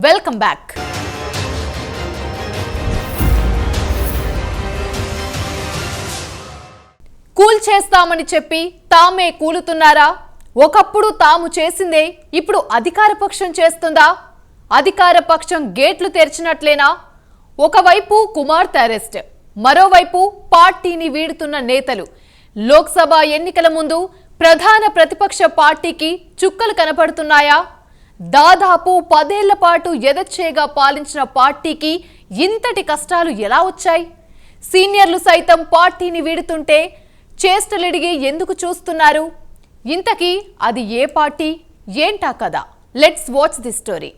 Welcome back. Cool చేస్తామని చెప్పి తామే కూలుతున్నారా? ఒకప్పుడు తాము చేసిందే ఇప్పుడు అధికార పక్షం చేస్తుందా? అధికార పక్షం గేట్లు తెరిచినట్లేనా? ఒకవైపు కుమార్తె అరెస్ట్, మరోవైపు పార్టీని వీడుతున్న నేతలు. లోక్సభ ఎన్నికల ముందు ప్రధాన ప్రతిపక్ష పార్టీకి చుక్కలు కనపడుతున్నాయా? దాదాపు 10 ఏళ్ల పాటు యథేచ్ఛగా పాలించిన పార్టీకి ఇంతటి కష్టాలు ఎలా వచ్చాయి? సీనియర్లు సైతం పార్టీని వీడుతుంటే చేష్టలిడిగి ఎందుకు చూస్తున్నారు? ఇంతకీ అది ఏ పార్టీ, ఏంటా కదా? Let's watch the story.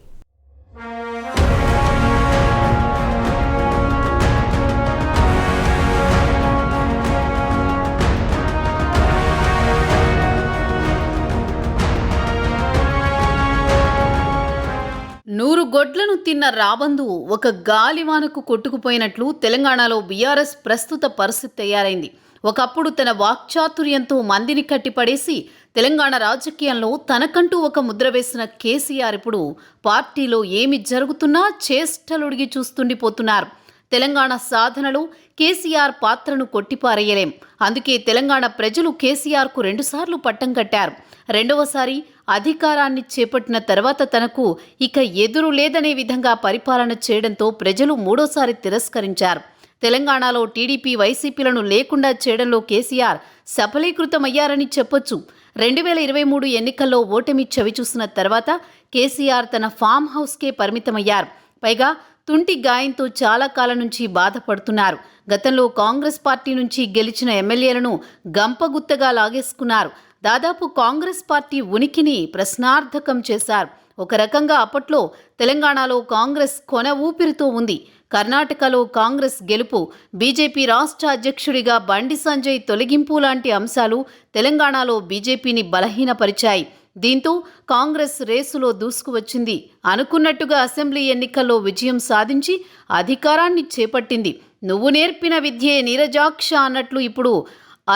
నూరు గొడ్లను తిన్న రాబందు ఒక గాలివానకు కొట్టుకుపోయినట్లు తెలంగాణలో బీఆర్ఎస్ ప్రస్తుత పరిస్థితి తయారైంది. ఒకప్పుడు తన వాక్చాతుర్యంతో మందిని కట్టిపడేసి తెలంగాణ రాజకీయంలో తనకంటూ ఒక ముద్ర వేసిన కేసీఆర్ ఇప్పుడు పార్టీలో ఏమి జరుగుతున్నా చేష్టలుడిగి చూస్తుండిపోతున్నారు. తెలంగాణ సాధనలో కేసీఆర్ పాత్రను కొట్టిపారేయలేం. అందుకే తెలంగాణ ప్రజలు కేసీఆర్కు 2 సార్లు పట్టం కట్టారు. రెండవసారి అధికారాన్ని చేపట్టిన తర్వాత తనకు ఇక ఎదురు లేదనే విధంగా పరిపాలన చేయడంతో ప్రజలు 3వసారి తిరస్కరించారు. తెలంగాణలో టీడీపీ వైసీపీలను లేకుండా చేయడంలో కేసీఆర్ సఫలీకృతమయ్యారని చెప్పొచ్చు. 2023 ఎన్నికల్లో ఓటమి చవిచూసిన తర్వాత కేసీఆర్ తన ఫామ్ హౌస్కే పరిమితమయ్యారు. పైగా తుంటి గాయంతో చాలా కాలం నుంచి బాధపడుతున్నారు. గతంలో కాంగ్రెస్ పార్టీ నుంచి గెలిచిన ఎమ్మెల్యేలను గంపగుత్తగా లాగేసుకున్నారు. దాదాపు కాంగ్రెస్ పార్టీ ఉనికిని ప్రశ్నార్థకం చేశారు. ఒక రకంగా అప్పట్లో తెలంగాణలో కాంగ్రెస్ కొన ఊపిరితో ఉంది. కర్ణాటకలో కాంగ్రెస్ గెలుపు, బీజేపీ రాష్ట్ర అధ్యక్షుడిగా బండి సంజయ్ తొలగింపు లాంటి అంశాలు తెలంగాణలో బీజేపీని బలహీనపరిచాయి. దీంతో కాంగ్రెస్ రేసులో దూసుకువచ్చింది. అనుకున్నట్టుగా అసెంబ్లీ ఎన్నికల్లో విజయం సాధించి అధికారాన్ని చేపట్టింది. నువ్వు నేర్పిన విద్యే నీరజాక్ష అన్నట్లు ఇప్పుడు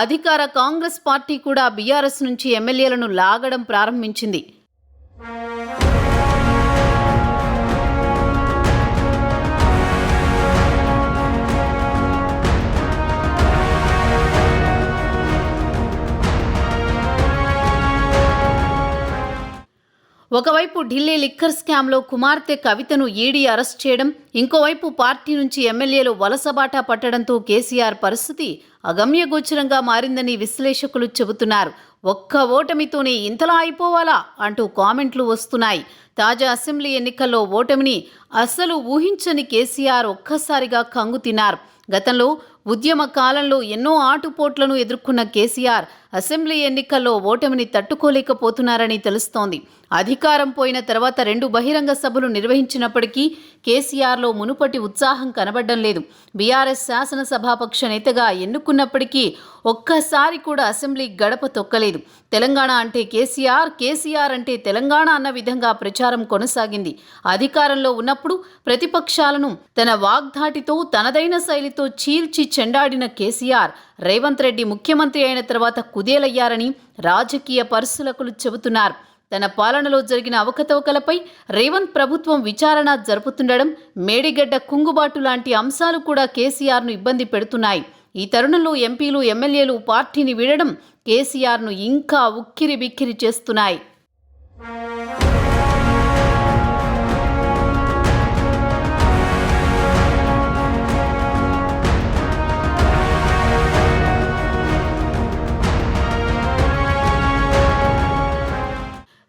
అధికార కాంగ్రెస్ పార్టీ కూడా బీఆర్ఎస్ నుంచి ఎమ్మెల్యేలను లాగడం ప్రారంభించింది. ఒకవైపు ఢిల్లీ లిక్కర్ స్కామ్లో కుమార్తె కవితను ఈడీ అరెస్ట్ చేయడం, ఇంకోవైపు పార్టీ నుంచి ఎమ్మెల్యేలు వలసబాటా పట్టడంతో కేసీఆర్ పరిస్థితి అగమ్యగోచరంగా మారిందని విశ్లేషకులు చెబుతున్నారు. ఒక్క ఓటమితోనే ఇంతలా అయిపోవాలా అంటూ కామెంట్లు వస్తున్నాయి. తాజా అసెంబ్లీ ఎన్నికల్లో ఓటమిని అస్సలు ఊహించని కేసీఆర్ ఒక్కసారిగా కంగు తిన్నారు. గతంలో ఉద్యమ కాలంలో ఎన్నో ఆటుపోట్లను ఎదుర్కొన్న కేసీఆర్ అసెంబ్లీ ఎన్నికల్లో ఓటమిని తట్టుకోలేకపోతున్నారని తెలుస్తోంది. అధికారం పోయిన తర్వాత 2 బహిరంగ సభలు నిర్వహించినప్పటికీ కేసీఆర్లో మునుపటి ఉత్సాహం కనబడడం లేదు. బీఆర్ఎస్ శాసనసభాపక్ష నేతగా ఎన్నుకున్నప్పటికీ ఒక్కసారి కూడా అసెంబ్లీ గడప తొక్కలేదు. తెలంగాణ అంటే కేసీఆర్, కేసీఆర్ అంటే తెలంగాణ అన్న విధంగా ప్రచారం కొనసాగింది. అధికారంలో ఉన్నప్పుడు ప్రతిపక్షాలను తన వాగ్ధాటితో తనదైన శైలితో చీల్చి చెండాడిన కేసీఆర్ రేవంత్ రెడ్డి ముఖ్యమంత్రి అయిన తర్వాత కుదేలయ్యారని రాజకీయ పరిశీలకులు చెబుతున్నారు. తన పాలనలో జరిగిన అవకతవకలపై రేవంత్ ప్రభుత్వం విచారణ జరుపుతుండడం, మేడిగడ్డ కుంగుబాటు లాంటి అంశాలు కూడా కేసీఆర్ను ఇబ్బంది పెడుతున్నాయి. ఈ తరుణంలో ఎంపీలు, ఎమ్మెల్యేలు పార్టీని వీడడం కేసీఆర్ను ఇంకా ఉక్కిరి బిక్కిరి చేస్తున్నాయి.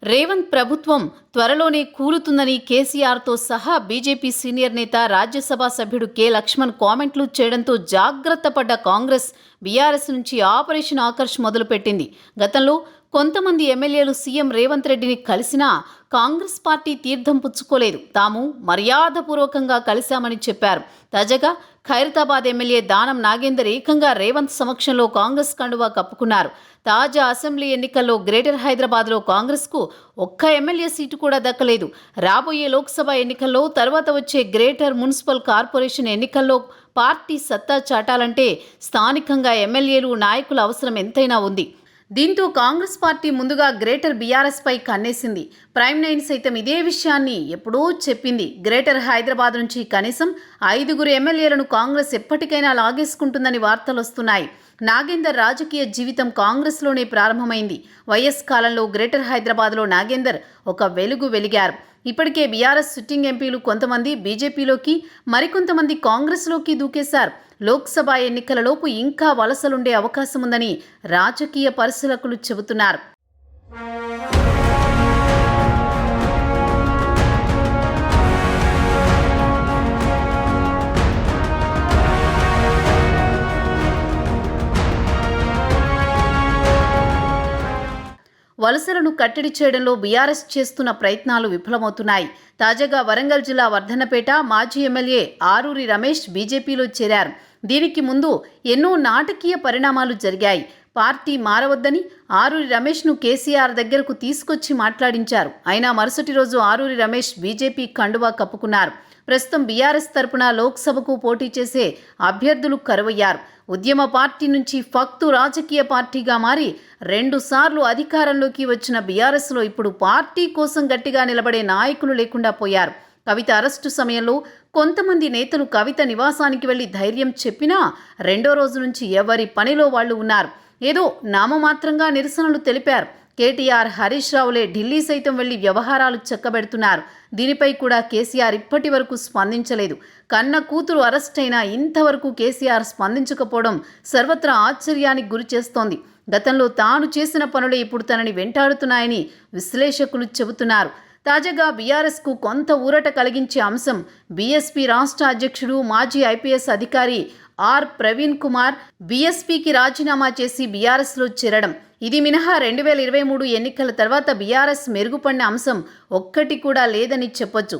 రేవంత్ ప్రభుత్వం త్వరలోనే కూలుతుందని కేసీఆర్తో సహా బీజేపీ సీనియర్ నేత, రాజ్యసభ సభ్యుడు కె లక్ష్మణ్ కామెంట్లు చేయడంతో జాగ్రత్త పడ్డ కాంగ్రెస్ బీఆర్ఎస్ నుంచి ఆపరేషన్ ఆకర్ష్ మొదలుపెట్టింది. గతంలో కొంతమంది ఎమ్మెల్యేలు సీఎం రేవంత్ రెడ్డిని కలిసినా కాంగ్రెస్ పార్టీ తీర్థం పుచ్చుకోలేదు. తాము మర్యాదపూర్వకంగా కలిశామని చెప్పారు. తాజాగా ఖైరతాబాద్ ఎమ్మెల్యే దానం నాగేందర్ ఏకంగా రేవంత్ సమక్షంలో కాంగ్రెస్ కండువా కప్పుకున్నారు. తాజా అసెంబ్లీ ఎన్నికల్లో గ్రేటర్ హైదరాబాద్లో కాంగ్రెస్కు ఒక్క ఎమ్మెల్యే సీటు కూడా దక్కలేదు. రాబోయే లోక్సభ ఎన్నికల్లో, తర్వాత వచ్చే గ్రేటర్ మున్సిపల్ కార్పొరేషన్ ఎన్నికల్లో పార్టీ సత్తా చాటాలంటే స్థానికంగా ఎమ్మెల్యేలు, నాయకుల అవసరం ఎంతైనా ఉంది. దీంతో కాంగ్రెస్ పార్టీ ముందుగా గ్రేటర్ బీఆర్ఎస్ పై కన్నేసింది. ప్రైమ్ 9 సైతం ఇదే విషయాన్ని ఎప్పుడూ చెప్పింది. గ్రేటర్ హైదరాబాద్ నుంచి కనీసం 5 ఎమ్మెల్యేలను కాంగ్రెస్ ఎప్పటికైనా లాగేసుకుంటుందని వార్తలు వస్తున్నాయి. నాగేందర్ రాజకీయ జీవితం కాంగ్రెస్లోనే ప్రారంభమైంది. వైఎస్ కాలంలో గ్రేటర్ హైదరాబాద్లో నాగేందర్ ఒక వెలుగు వెలిగారు. ఇప్పటికే బీఆర్ఎస్ సిట్టింగ్ ఎంపీలు కొంతమంది బీజేపీలోకి, మరికొంతమంది కాంగ్రెస్లోకి దూకేశారు. లోక్సభ ఎన్నికలలోపు ఇంకా వలసలుండే అవకాశం ఉందని రాజకీయ పరిశీలకులు చెబుతున్నారు. వలసలను కట్టడి చేయడంలో బీఆర్ఎస్ చేస్తున్న ప్రయత్నాలు విఫలమవుతున్నాయి. తాజాగా వరంగల్ జిల్లా వర్ధన్నపేట మాజీ ఎమ్మెల్యే ఆరూరి రమేష్ బీజేపీలో చేరారు. దీనికి ముందు ఎన్నో నాటకీయ పరిణామాలు జరిగాయి. పార్టీ మారవద్దని ఆరూరి రమేష్ను కేసీఆర్ దగ్గరకు తీసుకొచ్చి మాట్లాడించారు. అయినా మరుసటి రోజు ఆరూరి రమేష్ బీజేపీ కండువా కప్పుకున్నారు. ప్రస్తుతం బీఆర్ఎస్ తరపున లోక్సభకు పోటీ చేసే అభ్యర్థులు కరువయ్యారు. ఉద్యమ పార్టీ నుంచి ఫక్తు రాజకీయ పార్టీగా మారి 2 సార్లు అధికారంలోకి వచ్చిన బీఆర్ఎస్లో ఇప్పుడు పార్టీ కోసం గట్టిగా నిలబడే నాయకులు లేకుండా పోయారు. కవిత అరెస్టు సమయంలో కొంతమంది నేతలు కవిత నివాసానికి వెళ్లి ధైర్యం చెప్పినా 2వ రోజు నుంచి ఎవరి పనిలో వాళ్లు ఉన్నారు. ఏదో నామమాత్రంగా నిరసనలు తెలిపారు. కేటీఆర్, హరీష్ రావులే ఢిల్లీ సైతం వెళ్లి వ్యవహారాలు చక్కబెడుతున్నారు. దీనిపై కూడా కేసీఆర్ ఇప్పటి వరకు స్పందించలేదు. కన్న కూతురు అరెస్ట్ అయినా ఇంతవరకు కేసీఆర్ స్పందించకపోవడం సర్వత్రా ఆశ్చర్యానికి గురి చేస్తోంది. గతంలో తాను చేసిన పనులే ఇప్పుడు తనని వెంటాడుతున్నాయని విశ్లేషకులు చెబుతున్నారు. తాజాగా బీఆర్ఎస్కు కొంత ఊరట కలిగించే అంశం బీఎస్పీ రాష్ట్ర అధ్యక్షుడు మాజీ ఐపీఎస్ అధికారి ఆర్ ప్రవీణ్ కుమార్ బీఎస్పీకి రాజీనామా చేసి బీఆర్ఎస్లో చేరడం. ఇది మినహా 2023 ఎన్నికల తర్వాత బీఆర్ఎస్ మెరుగుపడిన అంశం ఒక్కటి కూడా లేదని చెప్పొచ్చు.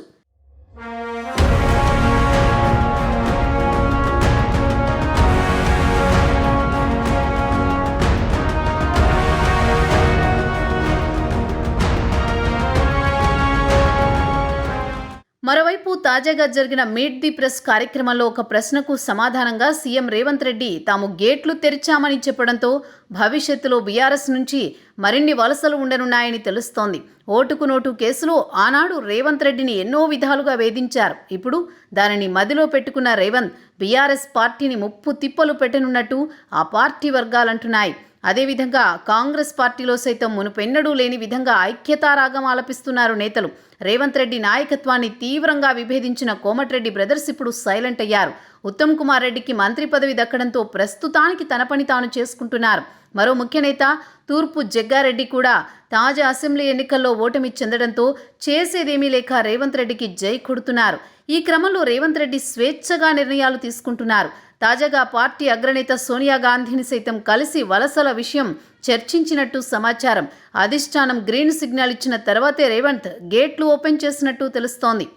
మరోవైపు తాజాగా జరిగిన మీట్ ది ప్రెస్ కార్యక్రమంలో ఒక ప్రశ్నకు సమాధానంగా సీఎం రేవంత్ రెడ్డి తాము గేట్లు తెరిచామని చెప్పడంతో భవిష్యత్తులో బీఆర్ఎస్ నుంచి మరిన్ని వలసలు ఉండనున్నాయని తెలుస్తోంది. ఓటుకు నోటు కేసులో ఆనాడు రేవంత్ రెడ్డిని ఎన్నో విధాలుగా వేధించారు. ఇప్పుడు దానిని మదిలో పెట్టుకున్న రేవంత్ బీఆర్ఎస్ పార్టీని ముప్పు తిప్పలు పెట్టనున్నట్టు ఆ పార్టీ వర్గాలంటున్నాయి. అదేవిధంగా కాంగ్రెస్ పార్టీలో సైతం మునుపెన్నడూ లేని విధంగా ఐక్యతారాగం ఆలపిస్తున్నారు నేతలు. రేవంత్ రెడ్డి నాయకత్వాన్ని తీవ్రంగా విభేదించిన కోమటిరెడ్డి బ్రదర్స్ ఇప్పుడు సైలెంట్ అయ్యారు. ఉత్తమ్ కుమార్ రెడ్డికి మంత్రి పదవి దక్కడంతో ప్రస్తుతానికి తన పని తాను చేసుకుంటున్నారు. మరో ముఖ్య నేత తూర్పు జగ్గారెడ్డి కూడా తాజా అసెంబ్లీ ఎన్నికల్లో ఓటమి చెందడంతో చేసేదేమీ లేక రేవంత్ రెడ్డికి జై కొడుతున్నారు. ఈ క్రమంలో రేవంత్ రెడ్డి స్వేచ్ఛగా నిర్ణయాలు తీసుకుంటున్నారు. తాజాగా పార్టీ అగ్రనేత సోనియా గాంధీని సైతం కలిసి వలసల విషయం చర్చించినట్టు సమాచారం. అధిష్టానం గ్రీన్ సిగ్నల్ ఇచ్చిన తర్వాతే రేవంత్ గేట్లు ఓపెన్ చేసినట్టు తెలుస్తోంది.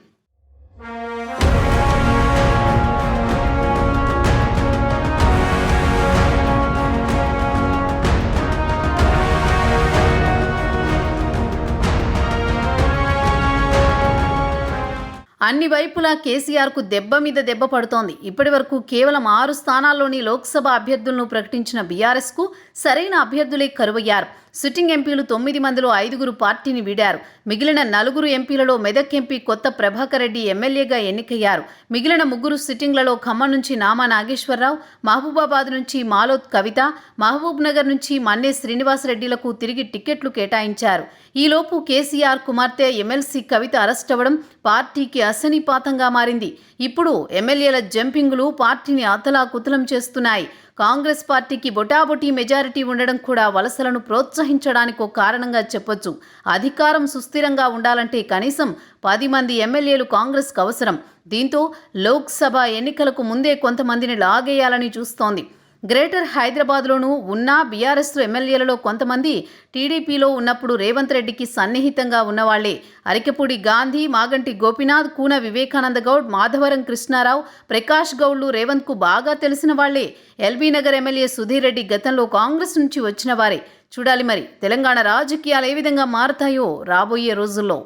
అన్ని వైపులా కేసీఆర్కు దెబ్బ మీద దెబ్బ పడుతోంది. ఇప్పటి వరకు కేవలం 6 స్థానాల్లోని లోక్సభ అభ్యర్థులను ప్రకటించిన బీఆర్ఎస్కు సరైన అభ్యర్థులే కరువయ్యారు. సిట్టింగ్ ఎంపీలు 9 మందిలో 5 పార్టీని వీడారు. మిగిలిన 4 ఎంపీలలో మెదక్ ఎంపీ కొత్త ప్రభాకర్ రెడ్డి ఎమ్మెల్యేగా ఎన్నికయ్యారు. మిగిలిన 3 సిట్టింగ్లలో ఖమ్మం నుంచి నామా నాగేశ్వరరావు, మహబూబాబాద్ నుంచి మాలోత్ కవిత, మహబూబ్ నగర్ నుంచి మన్నే శ్రీనివాసరెడ్డిలకు తిరిగి టికెట్లు కేటాయించారు. ఈలోపు కేసీఆర్ కుమార్తె ఎమ్మెల్సీ కవిత అరెస్ట్ అవ్వడం పార్టీకి అసనిపాతంగా మారింది. ఇప్పుడు ఎమ్మెల్యేల జంపింగులు పార్టీని అతలాకుతలం చేస్తున్నాయి. కాంగ్రెస్ పార్టీకి బొటాబొటీ మెజారిటీ ఉండడం కూడా వలసలను ప్రోత్సహించడానికి ఒక కారణంగా చెప్పొచ్చు. అధికారం సుస్థిరంగా ఉండాలంటే కనీసం 10 మంది ఎమ్మెల్యేలు కాంగ్రెస్కు అవసరం. దీంతో లోక్సభ ఎన్నికలకు ముందే కొంతమందిని లాగేయాలని చూస్తోంది. గ్రేటర్ హైదరాబాద్లోనూ ఉన్న బీఆర్ఎస్ ఎమ్మెల్యేలలో కొంతమంది టీడీపీలో ఉన్నప్పుడు రేవంత్ రెడ్డికి సన్నిహితంగా ఉన్నవాళ్లే. అరికెపూడి గాంధీ, మాగంటి గోపీనాథ్, కూన వివేకానంద గౌడ్, మాధవరం కృష్ణారావు, ప్రకాష్ గౌడ్లు రేవంత్కు బాగా తెలిసిన వాళ్లే. ఎల్బీ నగర్ ఎమ్మెల్యే సుధీర్ రెడ్డి గతంలో కాంగ్రెస్ నుంచి వచ్చిన వారే. చూడాలి మరి తెలంగాణ రాజకీయాలు ఏ విధంగా మారతాయో రాబోయే రోజుల్లో.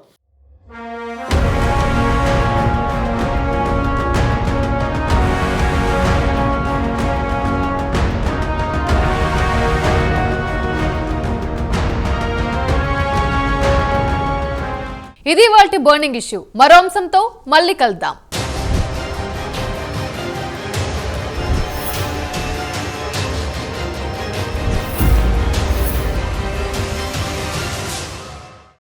ఇది వాటి బర్నింగ్ ఇష్యూ. మరో అంశంతో మళ్ళీ కలుద్దాం.